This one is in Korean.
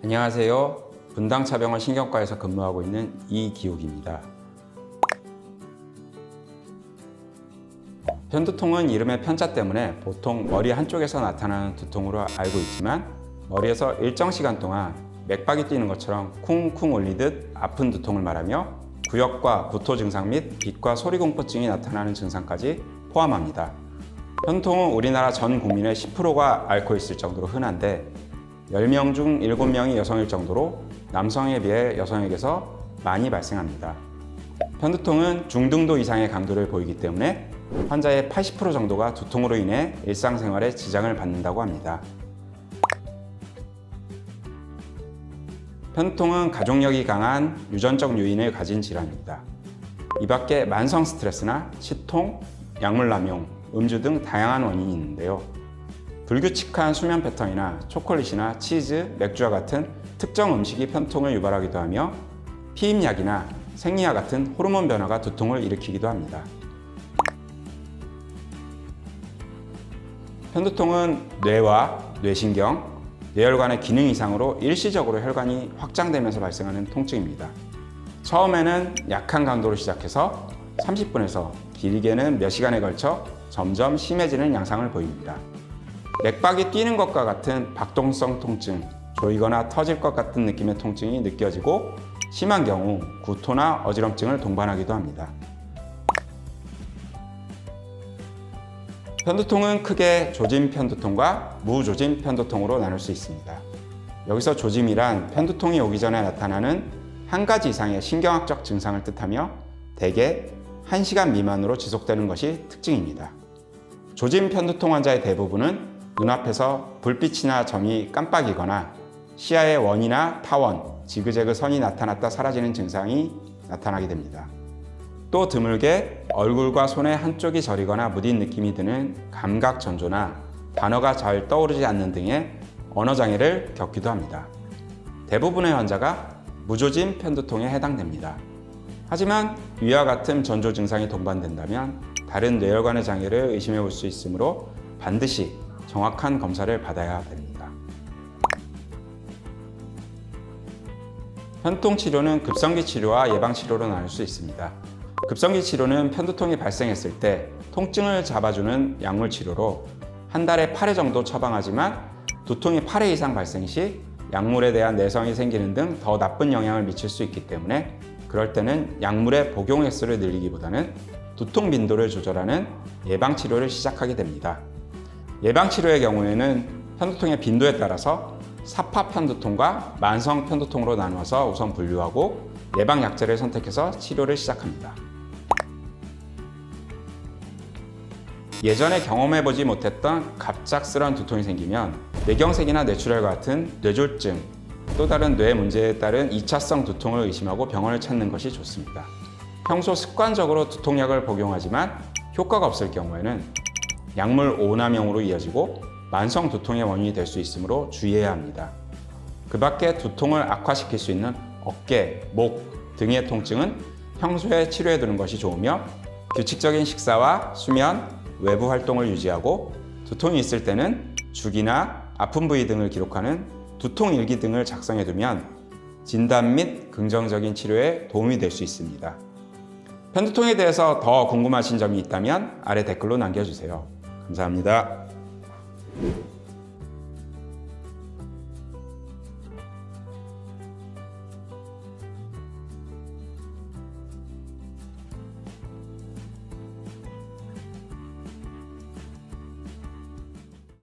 안녕하세요. 분당차병원 신경과에서 근무하고 있는 이기욱입니다. 편두통은 이름의 편자 때문에 보통 머리 한쪽에서 나타나는 두통으로 알고 있지만 머리에서 일정 시간 동안 맥박이 뛰는 것처럼 쿵쿵 울리듯 아픈 두통을 말하며 구역과 구토 증상 및 빛과 소리 공포증이 나타나는 증상까지 포함합니다. 편두통은 우리나라 전 국민의 10%가 앓고 있을 정도로 흔한데 10명 중 7명이 여성일 정도로 남성에 비해 여성에게서 많이 발생합니다. 편두통은 중등도 이상의 강도를 보이기 때문에 환자의 80% 정도가 두통으로 인해 일상생활에 지장을 받는다고 합니다. 편두통은 가족력이 강한 유전적 요인을 가진 질환입니다. 이 밖에 만성 스트레스나 치통, 약물 남용, 음주 등 다양한 원인이 있는데요. 불규칙한 수면 패턴이나 초콜릿이나 치즈, 맥주와 같은 특정 음식이 편두통을 유발하기도 하며 피임약이나 생리약 같은 호르몬 변화가 두통을 일으키기도 합니다. 편두통은 뇌와 뇌신경, 뇌혈관의 기능 이상으로 일시적으로 혈관이 확장되면서 발생하는 통증입니다. 처음에는 약한 강도로 시작해서 30분에서 길게는 몇 시간에 걸쳐 점점 심해지는 양상을 보입니다. 맥박이 뛰는 것과 같은 박동성 통증, 조이거나 터질 것 같은 느낌의 통증이 느껴지고 심한 경우 구토나 어지럼증을 동반하기도 합니다. 편두통은 크게 조짐 편두통과 무조짐 편두통으로 나눌 수 있습니다. 여기서 조짐이란 편두통이 오기 전에 나타나는 한 가지 이상의 신경학적 증상을 뜻하며 대개 1시간 미만으로 지속되는 것이 특징입니다. 조짐 편두통 환자의 대부분은 눈앞에서 불빛이나 점이 깜빡이거나 시야에 원이나 타원, 지그재그 선이 나타났다 사라지는 증상이 나타나게 됩니다. 또 드물게 얼굴과 손의 한쪽이 저리거나 무딘 느낌이 드는 감각 전조나 단어가 잘 떠오르지 않는 등의 언어장애를 겪기도 합니다. 대부분의 환자가 무조짐 편두통에 해당됩니다. 하지만 위와 같은 전조 증상이 동반된다면 다른 뇌혈관의 장애를 의심해 볼 수 있으므로 반드시 정확한 검사를 받아야 됩니다. 편두통 치료는 급성기 치료와 예방 치료로 나눌 수 있습니다. 급성기 치료는 편두통이 발생했을 때 통증을 잡아주는 약물 치료로 한 달에 8회 정도 처방하지만 두통이 8회 이상 발생 시 약물에 대한 내성이 생기는 등 더 나쁜 영향을 미칠 수 있기 때문에 그럴 때는 약물의 복용 횟수를 늘리기보다는 두통 빈도를 조절하는 예방 치료를 시작하게 됩니다. 예방 치료의 경우에는 편두통의 빈도에 따라서 사파 편두통과 만성 편두통으로 나누어서 우선 분류하고 예방 약제를 선택해서 치료를 시작합니다. 예전에 경험해보지 못했던 갑작스러운 두통이 생기면 뇌경색이나 뇌출혈과 같은 뇌졸중, 또 다른 뇌 문제에 따른 2차성 두통을 의심하고 병원을 찾는 것이 좋습니다. 평소 습관적으로 두통약을 복용하지만 효과가 없을 경우에는 약물 오남용으로 이어지고 만성 두통의 원인이 될 수 있으므로 주의해야 합니다. 그 밖에 두통을 악화시킬 수 있는 어깨, 목 등의 통증은 평소에 치료해 두는 것이 좋으며 규칙적인 식사와 수면, 외부 활동을 유지하고 두통이 있을 때는 주기나 아픈 부위 등을 기록하는 두통 일기 등을 작성해 두면 진단 및 긍정적인 치료에 도움이 될 수 있습니다. 편두통에 대해서 더 궁금하신 점이 있다면 아래 댓글로 남겨주세요. 감사합니다.